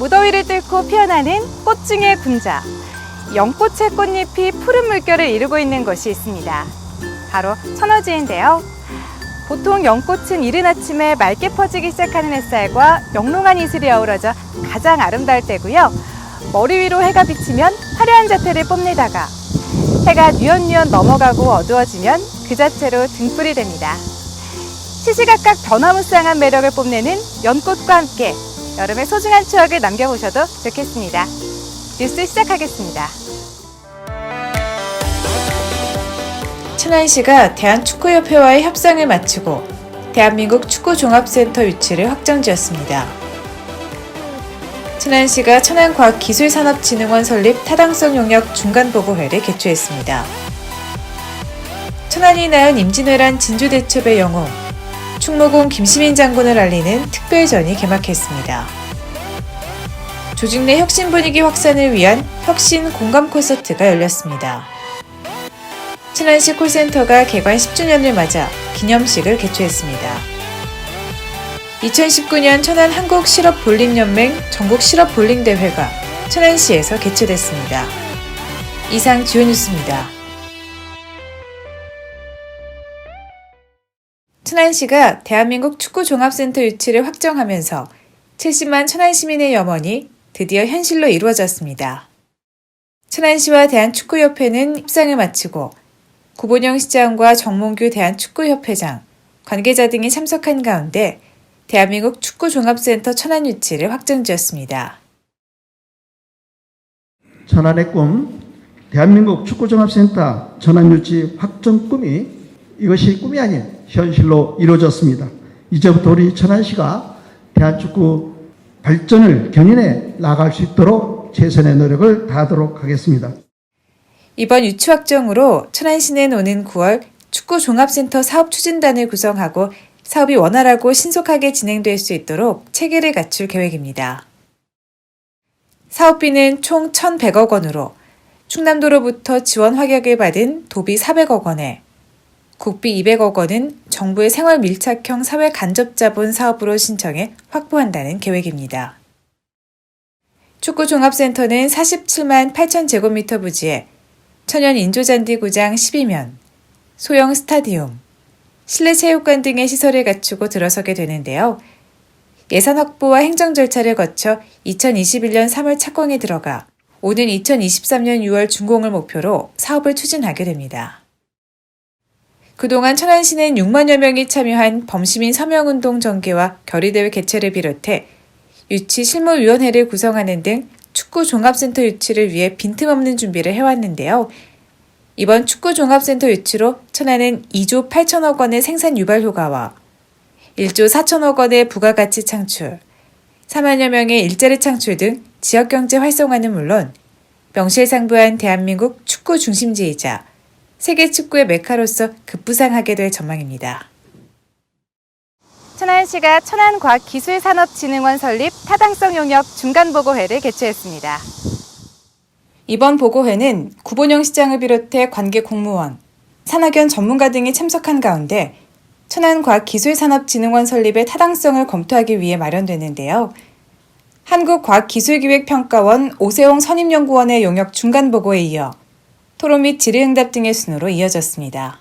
무더위를 뚫고 피어나는 꽃 중의 군자. 연꽃의 꽃잎이 푸른 물결을 이루고 있는 곳이 있습니다. 바로 천어지인데요. 보통 연꽃은 이른 아침에 맑게 퍼지기 시작하는 햇살과 영롱한 이슬이 어우러져 가장 아름다울 때고요. 머리 위로 해가 비치면 화려한 자태를 뽐내다가 해가 뉘엿뉘엿 넘어가고 어두워지면 그 자체로 등불이 됩니다. 시시각각 변화무쌍한 매력을 뽐내는 연꽃과 함께 여름의 소중한 추억을 남겨보셔도 좋겠습니다. 뉴스 시작하겠습니다. 천안시가 대한축구협회와의 협상을 마치고 대한민국 축구종합센터 유치를 확정지었습니다. 천안시가 천안과학기술산업진흥원 설립 타당성 용역 중간보고회를 개최했습니다. 천안이 낳은 임진왜란 진주대첩의 영웅 충무공 김시민 장군을 알리는 특별전이 개막했습니다. 조직 내 혁신 분위기 확산을 위한 혁신 공감 콘서트가 열렸습니다. 천안시 콜센터가 개관 10주년을 맞아 기념식을 개최했습니다. 2019년 천안 한국실업볼링연맹 전국실업볼링대회가 천안시에서 개최됐습니다. 이상 주요 뉴스입니다. 천안시가 대한민국 축구종합센터 유치를 확정하면서 70만 천안시민의 염원이 드디어 현실로 이루어졌습니다. 천안시와 대한축구협회는 협상을 마치고 구본영 시장과 정몽규 대한축구협회장, 관계자 등이 참석한 가운데 대한민국 축구종합센터 천안 유치를 확정지었습니다. 천안의 꿈, 대한민국 축구종합센터 천안 유치 확정 꿈이 이것이 꿈이 아닌 현실로 이루어졌습니다. 이제부터 우리 천안시가 대한축구 발전을 견인해 나갈 수 있도록 최선의 노력을 다하도록 하겠습니다. 이번 유치 확정으로 천안시는 오는 9월 축구종합센터 사업추진단을 구성하고 사업이 원활하고 신속하게 진행될 수 있도록 체계를 갖출 계획입니다. 사업비는 총 1,100억 원으로 충남도로부터 지원 확약을 받은 도비 400억 원에 국비 200억 원은 정부의 생활 밀착형 사회 간접 자본 사업으로 신청해 확보한다는 계획입니다. 축구종합센터는 47만 8천 제곱미터 부지에 천연 인조잔디 구장 12면, 소형 스타디움, 실내 체육관 등의 시설을 갖추고 들어서게 되는데요. 예산 확보와 행정 절차를 거쳐 2021년 3월 착공에 들어가 오는 2023년 6월 준공을 목표로 사업을 추진하게 됩니다. 그동안 천안시는 6만여 명이 참여한 범시민 서명운동 전개와 결의대회 개최를 비롯해 유치 실무위원회를 구성하는 등 축구종합센터 유치를 위해 빈틈없는 준비를 해왔는데요. 이번 축구종합센터 유치로 천안은 2조 8천억 원의 생산 유발 효과와 1조 4천억 원의 부가가치 창출, 4만여 명의 일자리 창출 등 지역경제 활성화는 물론 명실상부한 대한민국 축구 중심지이자 세계 축구의 메카로서 급부상하게 될 전망입니다. 천안시가 천안과학기술산업진흥원 설립 타당성 용역 중간보고회를 개최했습니다. 이번 보고회는 구본영 시장을 비롯해 관계 공무원, 산학연 전문가 등이 참석한 가운데 천안과학기술산업진흥원 설립의 타당성을 검토하기 위해 마련됐는데요. 한국과학기술기획평가원 오세홍 선임연구원의 용역 중간보고에 이어 토론 및 질의응답 등의 순으로 이어졌습니다.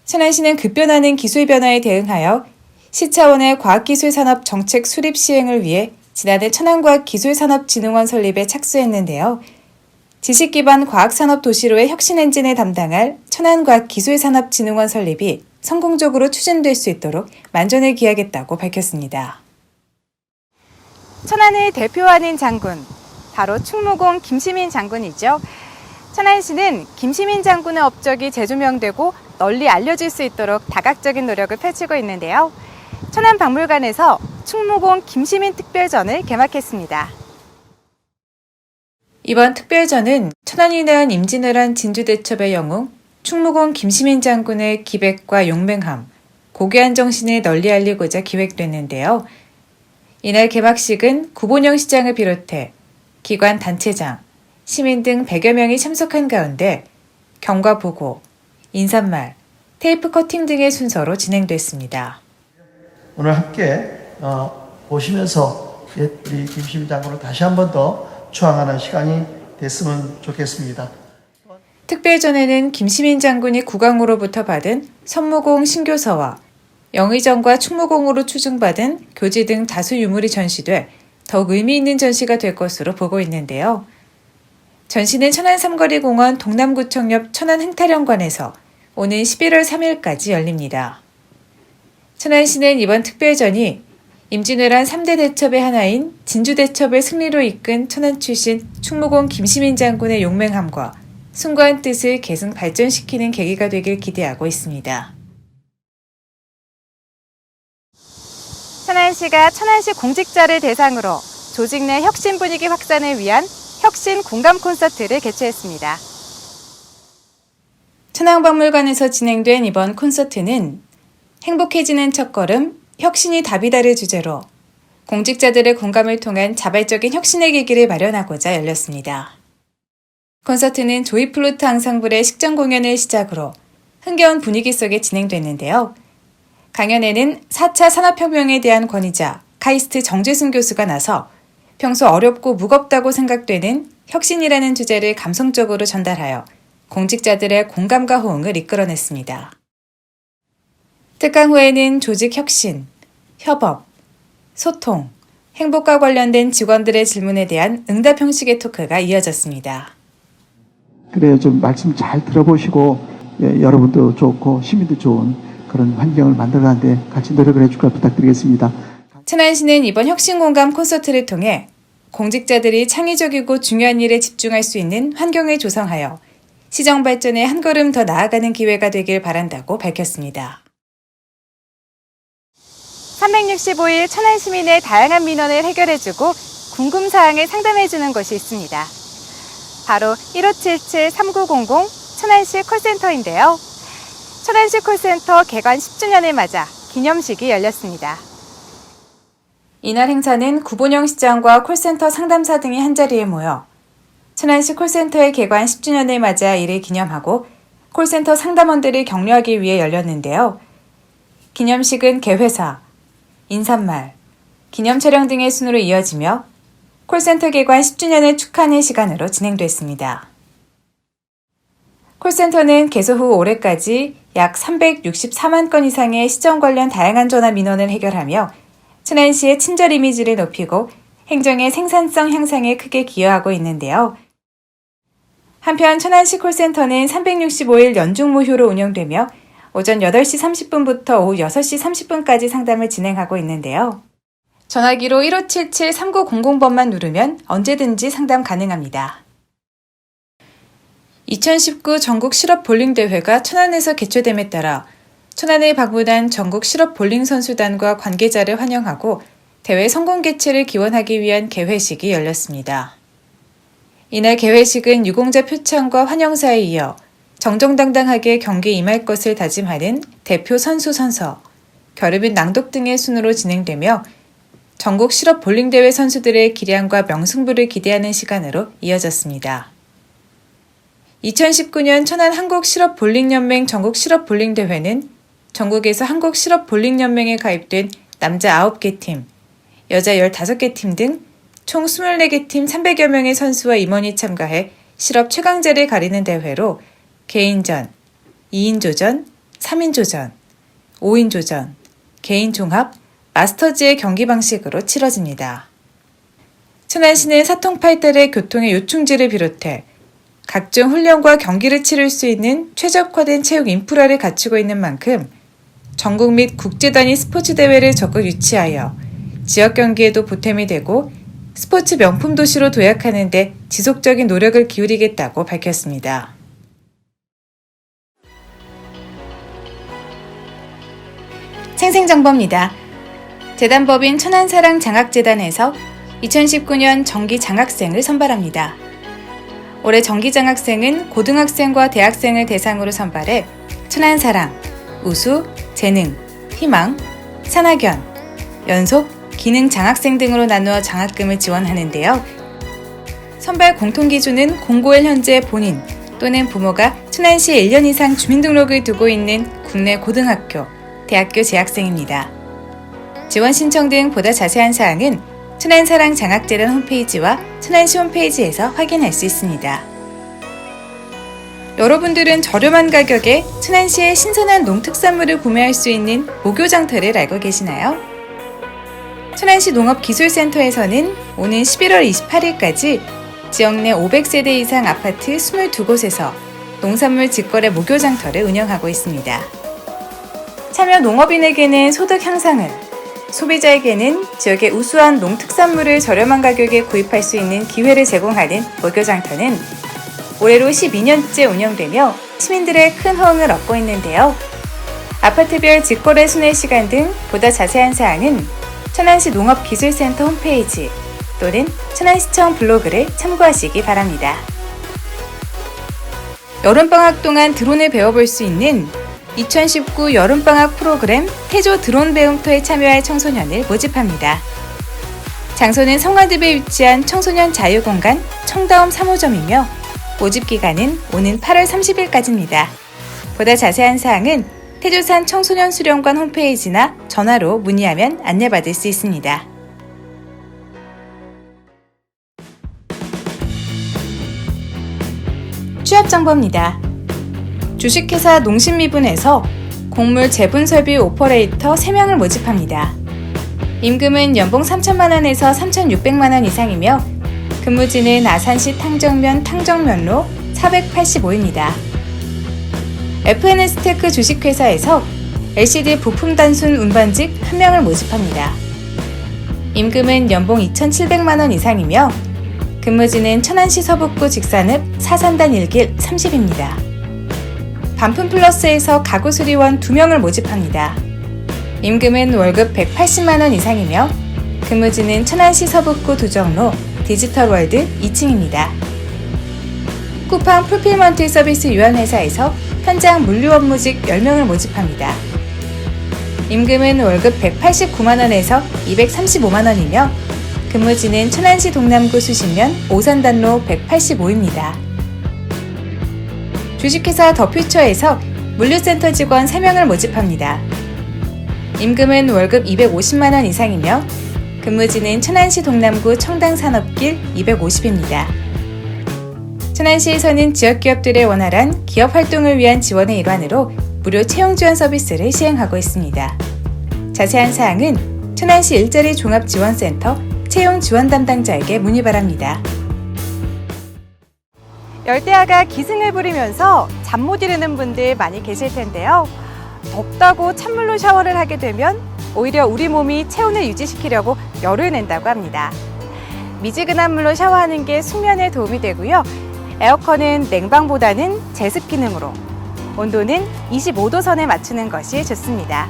천안시는 급변하는 기술 변화에 대응하여 시 차원의 과학기술산업 정책 수립 시행을 위해 지난해 천안과학기술산업진흥원 설립에 착수했는데요. 지식기반 과학산업 도시로의 혁신 엔진을 담당할 천안과학기술산업진흥원 설립이 성공적으로 추진될 수 있도록 만전을 기하겠다고 밝혔습니다. 천안을 대표하는 장군, 바로 충무공 김시민 장군이죠. 천안시는 김시민 장군의 업적이 재조명되고 널리 알려질 수 있도록 다각적인 노력을 펼치고 있는데요. 천안박물관에서 충무공 김시민 특별전을 개막했습니다. 이번 특별전은 천안이 낳은 임진왜란 진주대첩의 영웅 충무공 김시민 장군의 기백과 용맹함, 고귀한 정신을 널리 알리고자 기획됐는데요. 이날 개막식은 구본영 시장을 비롯해 기관 단체장, 시민 등 100여 명이 참석한 가운데 경과 보고, 인사말, 테이프 커팅 등의 순서로 진행됐습니다. 오늘 함께 보시면서 옛 우리 김시민 장군을 다시 한 번 더 추앙하는 시간이 됐으면 좋겠습니다. 특별전에는 김시민 장군이 국왕으로부터 받은 선무공 신교서와 영의정과 충무공으로 추증받은 교지 등 다수 유물이 전시돼 더욱 의미 있는 전시가 될 것으로 보고 있는데요. 전시는 천안 삼거리 공원 동남구청 옆 천안 흥탈영관에서 오는 11월 3일까지 열립니다. 천안시는 이번 특별전이 임진왜란 3대 대첩의 하나인 진주대첩을 승리로 이끈 천안 출신 충무공 김시민 장군의 용맹함과 숭고한 뜻을 계승 발전시키는 계기가 되길 기대하고 있습니다. 천안시가 천안시 공직자를 대상으로 조직 내 혁신 분위기 확산을 위한 혁신 공감 콘서트를 개최했습니다. 천안박물관에서 진행된 이번 콘서트는 행복해지는 첫걸음, 혁신이 답이다를 주제로 공직자들의 공감을 통한 자발적인 혁신의 계기를 마련하고자 열렸습니다. 콘서트는 조이플루트 앙상블의 식전 공연을 시작으로 흥겨운 분위기 속에 진행됐는데요. 강연에는 4차 산업혁명에 대한 권위자 카이스트 정재순 교수가 나서 평소 어렵고 무겁다고 생각되는 혁신이라는 주제를 감성적으로 전달하여 공직자들의 공감과 호응을 이끌어냈습니다. 특강 후에는 조직 혁신, 협업, 소통, 행복과 관련된 직원들의 질문에 대한 응답 형식의 토크가 이어졌습니다. 그래요. 좀 말씀 잘 들어보시고 여러분도 좋고 시민도 좋은 그런 환경을 만들어가는데 같이 노력을 해줄 걸 부탁드리겠습니다. 천안시는 이번 혁신공감 콘서트를 통해 공직자들이 창의적이고 중요한 일에 집중할 수 있는 환경을 조성하여 시정 발전에 한 걸음 더 나아가는 기회가 되길 바란다고 밝혔습니다. 365일 천안 시민의 다양한 민원을 해결해주고 궁금사항을 상담해주는 곳이 있습니다. 바로 1577-3900 천안시 콜센터인데요. 천안시 콜센터 개관 10주년을 맞아 기념식이 열렸습니다. 이날 행사는 구본영 시장과 콜센터 상담사 등이 한자리에 모여 천안시 콜센터의 개관 10주년을 맞아 이를 기념하고 콜센터 상담원들을 격려하기 위해 열렸는데요. 기념식은 개회사, 인사말, 기념 촬영 등의 순으로 이어지며 콜센터 개관 10주년을 축하하는 시간으로 진행됐습니다. 콜센터는 개소 후 올해까지 약 364만 건 이상의 시정 관련 다양한 전화 민원을 해결하며 천안시의 친절 이미지를 높이고 행정의 생산성 향상에 크게 기여하고 있는데요. 한편 천안시 콜센터는 365일 연중 무휴로 운영되며 오전 8시 30분부터 오후 6시 30분까지 상담을 진행하고 있는데요. 전화기로 1577-3900번만 누르면 언제든지 상담 가능합니다. 2019 전국 실업 볼링 대회가 천안에서 개최됨에 따라 천안을 방문한 전국 실업 볼링 선수단과 관계자를 환영하고 대회 성공 개최를 기원하기 위한 개회식이 열렸습니다. 이날 개회식은 유공자 표창과 환영사에 이어 정정당당하게 경기에 임할 것을 다짐하는 대표 선수 선서, 겨루빈 낭독 등의 순으로 진행되며 전국 실업 볼링 대회 선수들의 기량과 명승부를 기대하는 시간으로 이어졌습니다. 2019년 천안 한국실업볼링연맹 전국실업볼링대회는 전국에서 한국실업볼링연맹에 가입된 남자 9개 팀, 여자 15개 팀 등 총 24개 팀 300여 명의 선수와 임원이 참가해 실업 최강자를 가리는 대회로 개인전, 2인조전, 3인조전, 5인조전, 개인 종합, 마스터즈의 경기 방식으로 치러집니다. 천안시는 사통팔달의 교통의 요충지를 비롯해 각종 훈련과 경기를 치를 수 있는 최적화된 체육 인프라를 갖추고 있는 만큼 전국 및 국제 단위 스포츠 대회를 적극 유치하여 지역 경기에도 보탬이 되고 스포츠 명품 도시로 도약하는 데 지속적인 노력을 기울이겠다고 밝혔습니다. 생생정보입니다. 재단법인 천안사랑 장학재단에서 2019년 정기 장학생을 선발합니다. 올해 정기 장학생은 고등학생과 대학생을 대상으로 선발해 천안사랑, 우수, 재능, 희망, 산학연, 연속, 기능 장학생 등으로 나누어 장학금을 지원하는데요. 선발 공통기준은 공고일 현재 본인 또는 부모가 천안시에 1년 이상 주민등록을 두고 있는 국내 고등학교, 대학교 재학생입니다. 지원 신청 등 보다 자세한 사항은 천안사랑 장학재단 홈페이지와 천안시 홈페이지에서 확인할 수 있습니다. 여러분들은 저렴한 가격에 천안시의 신선한 농특산물을 구매할 수 있는 목요장터를 알고 계시나요? 천안시 농업기술센터에서는 오는 11월 28일까지 지역 내 500세대 이상 아파트 22곳에서 농산물 직거래 목요장터를 운영하고 있습니다. 참여 농업인에게는 소득 향상을, 소비자에게는 지역의 우수한 농특산물을 저렴한 가격에 구입할 수 있는 기회를 제공하는 목요장터는 올해로 12년째 운영되며 시민들의 큰 호응을 얻고 있는데요. 아파트별 직거래 순회 시간 등 보다 자세한 사항은 천안시 농업기술센터 홈페이지 또는 천안시청 블로그를 참고하시기 바랍니다. 여름방학 동안 드론을 배워볼 수 있는 2019 여름방학 프로그램 태조 드론 배움터에 참여할 청소년을 모집합니다. 장소는 성가듭에 위치한 청소년 자유공간 청다움 3호점이며 모집 기간은 오는 8월 30일까지입니다. 보다 자세한 사항은 태조산 청소년 수련관 홈페이지나 전화로 문의하면 안내받을 수 있습니다. 취업정보입니다. 주식회사 농심미분에서 곡물 재분설비 오퍼레이터 3명을 모집합니다. 임금은 연봉 3천만 원에서 3,600만 원 이상이며 근무지는 아산시 탕정면 탕정면로 485입니다. FNS테크 주식회사에서 LCD 부품 단순 운반직 1명을 모집합니다. 임금은 연봉 2,700만 원 이상이며 근무지는 천안시 서북구 직산읍 사산단 1길 30입니다. 반품플러스에서 가구수리원 2명을 모집합니다. 임금은 월급 180만 원 이상이며 근무지는 천안시 서북구 두정로 디지털월드 2층입니다. 쿠팡 풀필먼트 서비스 유한회사에서 현장 물류 업무직 10명을 모집합니다. 임금은 월급 189만 원에서 235만 원이며 근무지는 천안시 동남구 수신면 오산단로 185입니다. 주식회사 더퓨처에서 물류센터 직원 3명을 모집합니다. 임금은 월급 250만 원 이상이며 근무지는 천안시 동남구 청당산업길 250입니다. 천안시에서는 지역기업들의 원활한 기업 활동을 위한 지원의 일환으로 무료 채용 지원 서비스를 시행하고 있습니다. 자세한 사항은 천안시 일자리 종합지원센터 채용 지원 담당자에게 문의 바랍니다. 열대야가 기승을 부리면서 잠 못 이루는 분들 많이 계실 텐데요. 덥다고 찬물로 샤워를 하게 되면 오히려 우리 몸이 체온을 유지시키려고 열을 낸다고 합니다. 미지근한 물로 샤워하는 게 숙면에 도움이 되고요. 에어컨은 냉방보다는 제습 기능으로 온도는 25도 선에 맞추는 것이 좋습니다.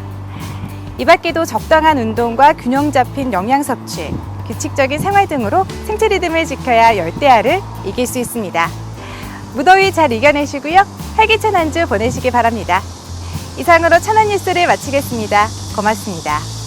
이 밖에도 적당한 운동과 균형 잡힌 영양 섭취, 규칙적인 생활 등으로 생체 리듬을 지켜야 열대야를 이길 수 있습니다. 무더위 잘 이겨내시고요. 활기찬 한 주 보내시기 바랍니다. 이상으로 천안 뉴스를 마치겠습니다. 고맙습니다.